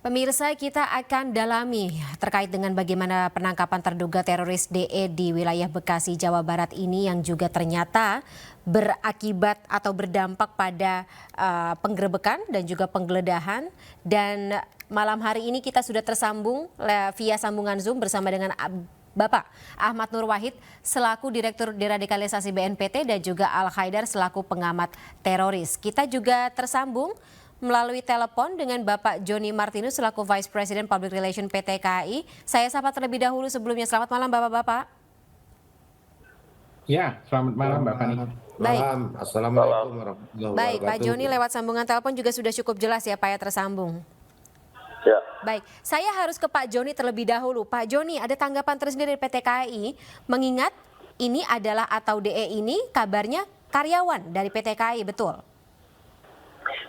Pemirsa, kita akan dalami terkait dengan bagaimana penangkapan terduga teroris DE di wilayah Bekasi, Jawa Barat ini yang juga ternyata berakibat atau berdampak pada penggerebekan dan juga penggeledahan. Dan malam hari ini kita sudah tersambung via sambungan Zoom bersama dengan Bapak Ahmad Nur Wahid selaku Direktur Deradikalisasi BNPT dan juga Al Haidar selaku pengamat teroris. Kita juga tersambung melalui telepon dengan Bapak Joni Martinus selaku Vice President Public Relation PT KAI. Saya sapa terlebih dahulu sebelumnya. Selamat malam Bapak-Bapak. Ya, selamat malam Mbak Fani. Baik. Malam, Assalamualaikum warahmatullahi wabarakatuh. Baik, Pak Joni lewat sambungan telepon juga sudah cukup jelas ya Pak ya tersambung. Ya. Baik, saya harus ke Pak Joni terlebih dahulu. Pak Joni, ada tanggapan tersendiri dari PT KAI mengingat ini adalah atau DE ini kabarnya karyawan dari PT KAI, betul?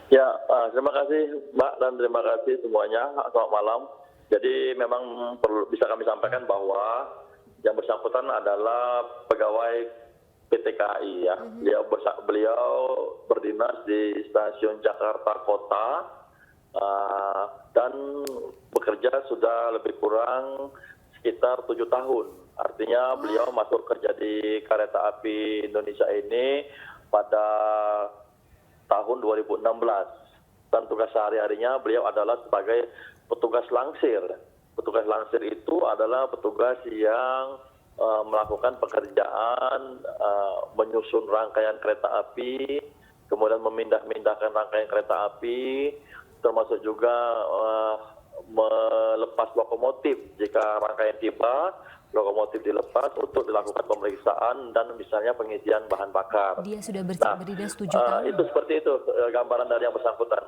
Ya, terima kasih Mbak dan terima kasih semuanya. Selamat malam. Jadi memang perlu bisa kami sampaikan bahwa yang bersangkutan adalah pegawai PT KAI ya. Beliau berdinas di Stasiun Jakarta Kota dan bekerja sudah lebih kurang sekitar 7 tahun. Artinya beliau masuk kerja di Kereta Api Indonesia ini pada tahun 2016 dan tugas sehari-harinya beliau adalah sebagai petugas langsir. Petugas langsir itu adalah petugas yang melakukan pekerjaan menyusun rangkaian kereta api, kemudian memindah-mindahkan rangkaian kereta api, termasuk juga melepas lokomotif jika rangkaian tiba. Lokomotif dilepas untuk dilakukan pemeriksaan dan misalnya pengisian bahan bakar. Dia sudah berdinas 7 tahun. Itu seperti itu gambaran dari yang bersangkutan.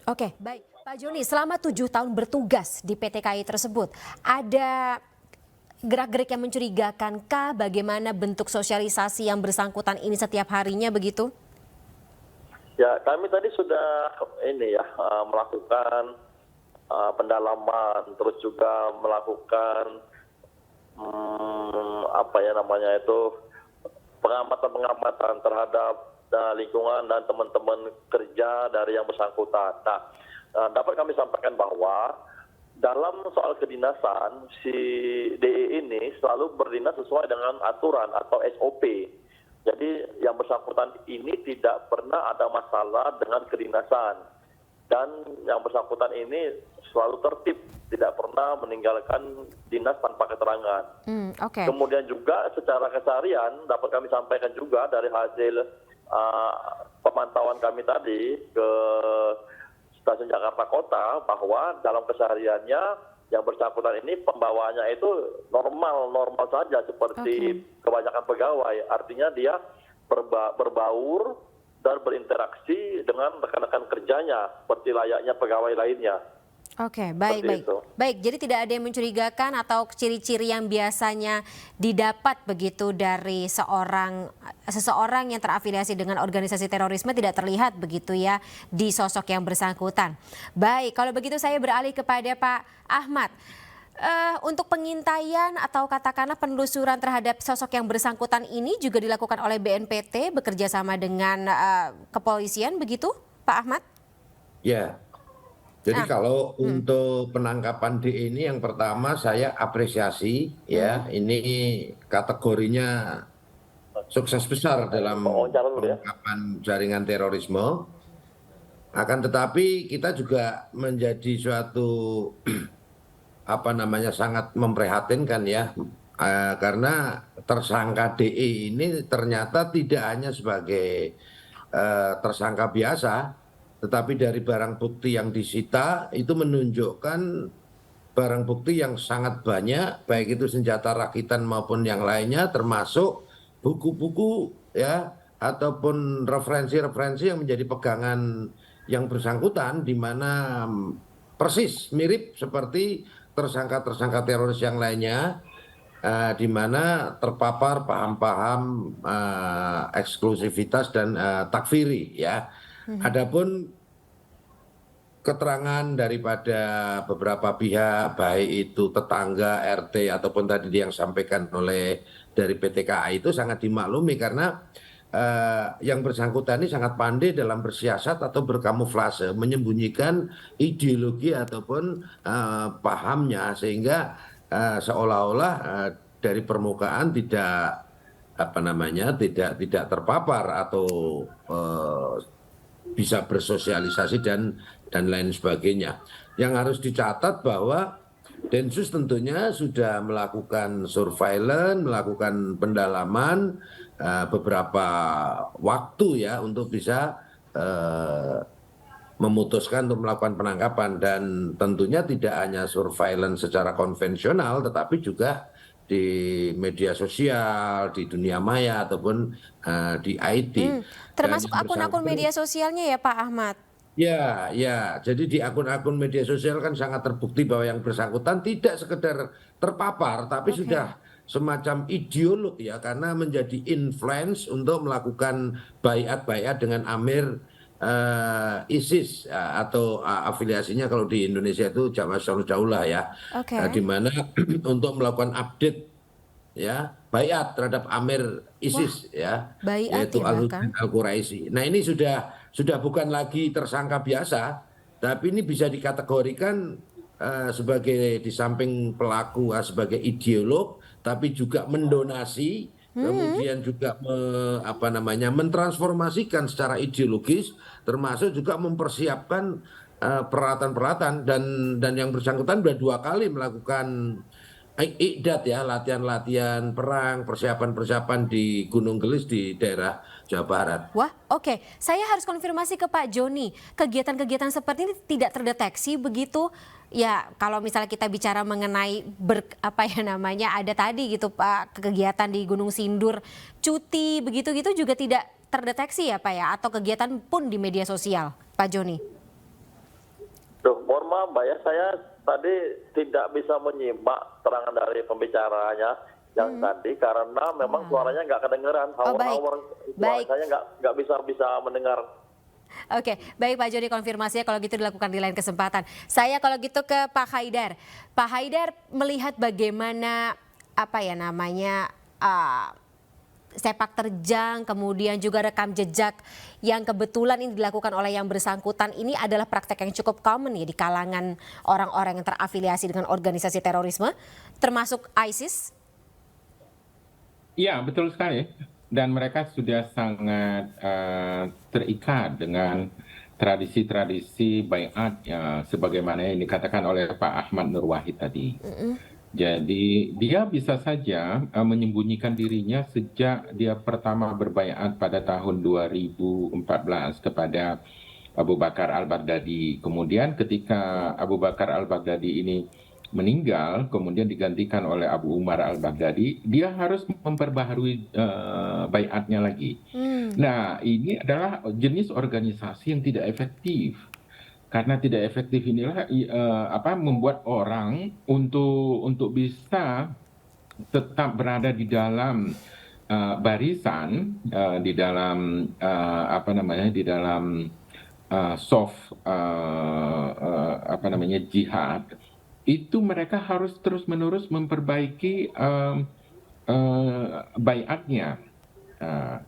Oke, baik. Pak Joni, selama 7 tahun bertugas di PT KAI tersebut, ada gerak-gerik yang mencurigakankah? Bagaimana bentuk sosialisasi yang bersangkutan ini setiap harinya begitu? Ya, kami tadi sudah melakukan pendalaman, terus juga melakukan pengamatan terhadap lingkungan dan teman-teman kerja dari yang bersangkutan. Nah, dapat kami sampaikan bahwa dalam soal kedinasan si DE ini selalu berdinas sesuai dengan aturan atau SOP. Jadi yang bersangkutan ini tidak pernah ada masalah dengan kedinasan. Dan yang bersangkutan ini selalu tertib, tidak pernah meninggalkan dinas tanpa keterangan. Okay. Kemudian juga secara keseharian dapat kami sampaikan juga dari hasil pemantauan kami tadi ke Stasiun Jakarta Kota bahwa dalam kesehariannya yang bersangkutan ini pembawaannya itu normal saja seperti kebanyakan pegawai. Artinya dia berbaur dan berinteraksi dengan rekan-rekan kerjanya seperti layaknya pegawai lainnya. Oke, baik. Baik, jadi tidak ada yang mencurigakan atau ciri-ciri yang biasanya didapat begitu dari seseorang yang terafiliasi dengan organisasi terorisme tidak terlihat begitu ya di sosok yang bersangkutan. Baik, kalau begitu saya beralih kepada Pak Ahmad. Untuk pengintaian atau katakanlah penelusuran terhadap sosok yang bersangkutan ini juga dilakukan oleh BNPT bekerja sama dengan kepolisian begitu, Pak Ahmad? Ya, jadi kalau untuk penangkapan DE ini yang pertama saya apresiasi ya, ini kategorinya sukses besar dalam penangkapan jaringan terorisme. Akan tetapi kita juga menjadi suatu sangat memprihatinkan ya, karena tersangka DE ini ternyata tidak hanya sebagai tersangka biasa, tetapi dari barang bukti yang disita itu menunjukkan barang bukti yang sangat banyak, baik itu senjata rakitan maupun yang lainnya, termasuk buku-buku ya ataupun referensi-referensi yang menjadi pegangan yang bersangkutan, di mana persis mirip seperti tersangka-tersangka teroris yang lainnya, di mana terpapar paham-paham eksklusivitas dan takfiri ya. Adapun keterangan daripada beberapa pihak, baik itu tetangga, RT ataupun tadi yang disampaikan oleh dari PT KAI itu sangat dimaklumi, karena yang bersangkutan ini sangat pandai dalam bersiasat atau berkamuflase, menyembunyikan ideologi ataupun pahamnya, sehingga seolah-olah dari permukaan tidak apa namanya tidak terpapar atau eh, bisa bersosialisasi dan lain sebagainya. Yang harus dicatat bahwa Densus tentunya sudah melakukan surveillance, melakukan pendalaman beberapa waktu ya untuk bisa memutuskan untuk melakukan penangkapan, dan tentunya tidak hanya surveillance secara konvensional tetapi juga di media sosial, di dunia maya ataupun di IT. Dan Termasuk yang akun-akun bersangkutan media sosialnya ya Pak Ahmad? ya, ya. Jadi di akun-akun media sosial kan sangat terbukti bahwa yang bersangkutan tidak sekedar terpapar, tapi Oke. sudah semacam ideolog ya, karena menjadi influence untuk melakukan baiat-baiat dengan Amir ISIS atau afiliasinya kalau di Indonesia itu Jamaah Ansarud Daulah ya, di Oke. mana untuk melakukan update ya baiat terhadap Amir Wah, ISIS ya, baiat yaitu ya bahkan? Al-Husain Al-Quraisy. Nah, ini sudah bukan lagi tersangka biasa, tapi ini bisa dikategorikan sebagai, di samping pelaku sebagai ideolog, tapi juga mendonasi, kemudian juga apa namanya mentransformasikan secara ideologis, termasuk juga mempersiapkan peralatan-peralatan, dan yang bersangkutan sudah 2 kali melakukan Iqdat ya, latihan-latihan perang, persiapan-persiapan di Gunung Gelis di daerah Jawa Barat. Wah, oke. Saya harus konfirmasi ke Pak Joni. Kegiatan-kegiatan seperti ini tidak terdeteksi begitu? Ya, kalau misalnya kita bicara mengenai apa ya namanya, ada tadi gitu Pak, kegiatan di Gunung Sindur, cuti begitu-gitu juga tidak terdeteksi ya Pak ya? Atau kegiatan pun di media sosial, Pak Joni? Duh, mohon maaf Mbak ya, saya tadi tidak bisa menyimak terangan dari pembicaranya yang tadi karena memang suaranya nggak kedengeran, Oh baik, hawar-hawar baik. saya nggak bisa mendengar. Oke, baik Pak Joni, konfirmasinya kalau gitu dilakukan di lain kesempatan. Saya kalau gitu ke Pak Haidar. Pak Haidar melihat bagaimana apa ya namanya sepak terjang, kemudian juga rekam jejak yang kebetulan ini dilakukan oleh yang bersangkutan ini adalah praktek yang cukup common ya di kalangan orang-orang yang terafiliasi dengan organisasi terorisme, termasuk ISIS. Iya, betul sekali. Dan mereka sudah sangat terikat dengan tradisi-tradisi baiat ya, sebagaimana yang dikatakan oleh Pak Ahmad Nur Wahid tadi. Jadi dia bisa saja menyembunyikan dirinya sejak dia pertama berbaiat pada tahun 2014 kepada Abu Bakar Al-Baghdadi. Kemudian ketika Abu Bakar Al-Baghdadi ini meninggal, kemudian digantikan oleh Abu Umar Al-Baghdadi, dia harus memperbaharui baiatnya lagi. Nah, ini adalah jenis organisasi yang tidak efektif. Karena tidak efektif inilah membuat orang untuk bisa tetap berada di dalam barisan, di dalam di dalam soft jihad, itu mereka harus terus-menerus memperbaiki baiatnya.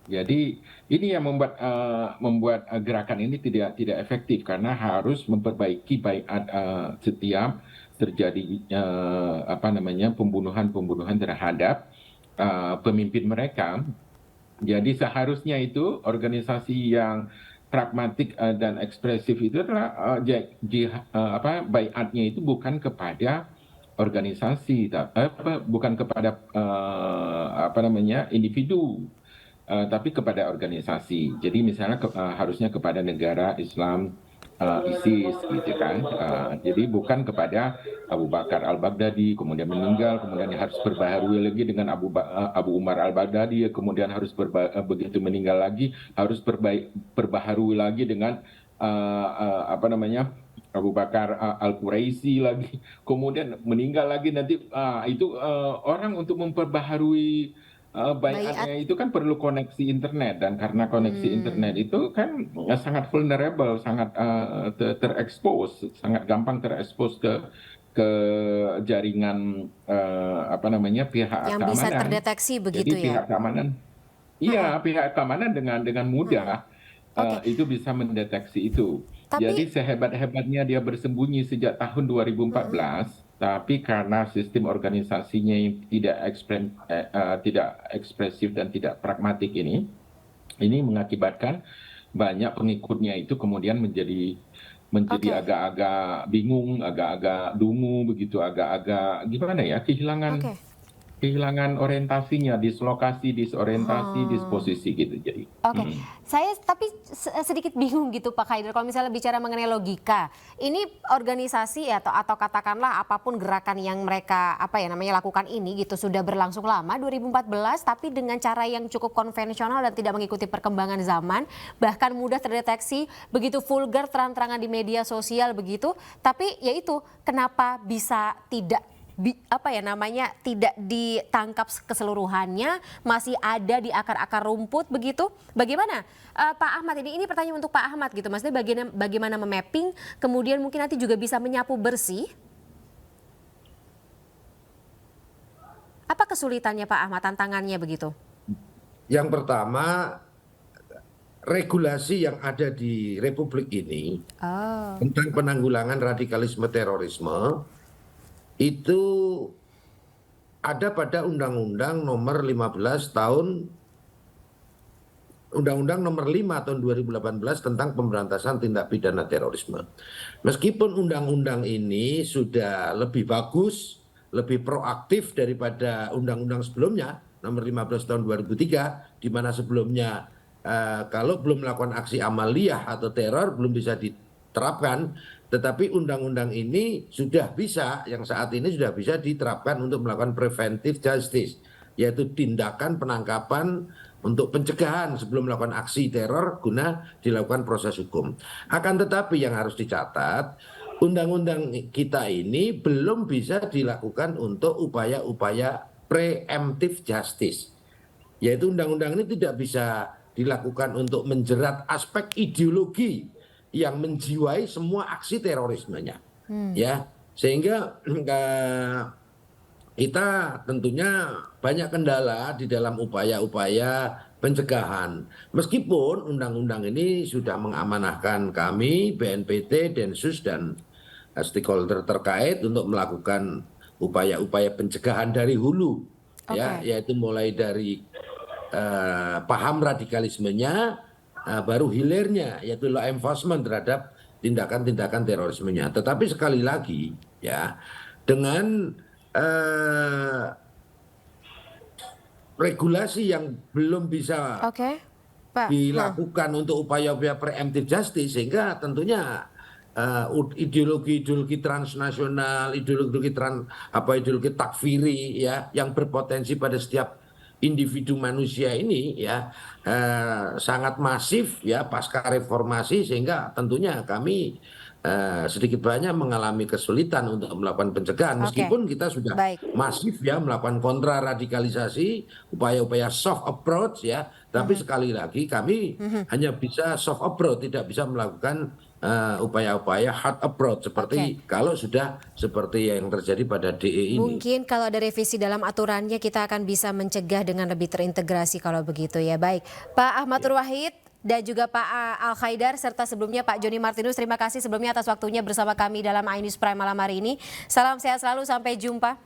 Jadi ini yang membuat gerakan ini tidak efektif karena harus memperbaiki baiat setiap terjadi pembunuhan terhadap pemimpin mereka. Jadi seharusnya itu organisasi yang pragmatik dan ekspresif itu adalah baiatnya itu bukan kepada organisasi, bukan kepada individu, tapi kepada organisasi. Jadi misalnya harusnya kepada negara Islam ISIS gitu kan. Jadi bukan kepada Abu Bakar Al-Baghdadi kemudian meninggal, kemudian harus berbaharui lagi dengan Abu Umar Al-Baghdadi, kemudian harus begitu meninggal lagi harus berbaharui lagi dengan Abu Bakar Al-Quraisy lagi, kemudian meninggal lagi nanti itu orang untuk memperbaharui baiatnya itu kan perlu koneksi internet, dan karena koneksi internet itu kan sangat vulnerable, sangat terekspos, sangat gampang terekspos ke jaringan pihak Yang keamanan. bisa terdeteksi begitu Jadi ya? pihak keamanan Iya, pihak keamanan dengan mudah Oke. itu bisa mendeteksi itu. Jadi Tapi sehebat-hebatnya dia bersembunyi sejak tahun 2014, tapi karena sistem organisasinya yang tidak ekspresif dan tidak pragmatik ini mengakibatkan banyak pengikutnya itu kemudian menjadi oke. agak-agak bingung, agak-agak dungu begitu, agak-agak gimana ya, kehilangan Oke. kehilangan orientasinya, dislokasi, disorientasi, Oh. disposisi gitu jadi. Oke, saya tapi sedikit bingung gitu Pak Haidar kalau misalnya bicara mengenai logika. Ini organisasi atau katakanlah apapun gerakan yang mereka lakukan ini gitu sudah berlangsung lama 2014 tapi dengan cara yang cukup konvensional dan tidak mengikuti perkembangan zaman, bahkan mudah terdeteksi, begitu vulgar terang-terangan di media sosial begitu. Tapi yaitu kenapa bisa tidak ditangkap keseluruhannya, masih ada di akar-akar rumput begitu. Bagaimana Pak Ahmad, ini pertanyaan untuk Pak Ahmad gitu, maksudnya bagaimana memapping, kemudian mungkin nanti juga bisa menyapu bersih. Apa kesulitannya Pak Ahmad, tantangannya begitu? Yang pertama, regulasi yang ada di Republik ini Oh, tentang penanggulangan radikalisme terorisme itu ada pada Undang-Undang Nomor 15 tahun Undang-Undang Nomor 5 tahun 2018 tentang pemberantasan tindak pidana terorisme. Meskipun undang-undang ini sudah lebih bagus, lebih proaktif daripada undang-undang sebelumnya, Nomor 15 tahun 2003, di mana sebelumnya kalau belum melakukan aksi amaliyah atau teror belum bisa diterapkan, tetapi undang-undang ini sudah bisa, yang saat ini sudah bisa diterapkan untuk melakukan preventive justice, yaitu tindakan penangkapan untuk pencegahan sebelum melakukan aksi teror guna dilakukan proses hukum. Akan tetapi yang harus dicatat, undang-undang kita ini belum bisa dilakukan untuk upaya-upaya preemptive justice. Yaitu undang-undang ini tidak bisa dilakukan untuk menjerat aspek ideologi yang menjiwai semua aksi terorismenya. Ya, sehingga kita tentunya banyak kendala di dalam upaya-upaya pencegahan. Meskipun undang-undang ini sudah mengamanahkan kami, BNPT, Densus, dan stakeholder terkait untuk melakukan upaya-upaya pencegahan dari hulu, ya, oke. yaitu mulai dari paham radikalismenya, baru hilirnya, yaitu law enforcement terhadap tindakan-tindakan terorismenya. Tetapi sekali lagi, ya, dengan regulasi yang belum bisa Oke, Pak. dilakukan untuk upaya-upaya preemptive justice, sehingga tentunya ideologi-ideologi transnasional, ideologi takfiri, ya, yang berpotensi pada setiap individu manusia ini, ya, sangat masif, ya, pasca reformasi, sehingga tentunya kami sedikit banyak mengalami kesulitan untuk melakukan pencegahan, Oke, meskipun kita sudah baik. masif, ya, melakukan kontra radikalisasi, upaya-upaya soft approach, ya, tapi sekali lagi kami hanya bisa soft approach, tidak bisa melakukan upaya-upaya hard approach Oke. seperti kalau sudah seperti yang terjadi pada DE ini. Mungkin kalau ada revisi dalam aturannya kita akan bisa mencegah dengan lebih terintegrasi kalau begitu ya. Baik, Pak Ahmad Nurwahid dan juga Pak Al Khaidar serta sebelumnya Pak Joni Martinus, terima kasih sebelumnya atas waktunya bersama kami dalam iNews Prime malam hari ini. Salam sehat selalu, sampai jumpa.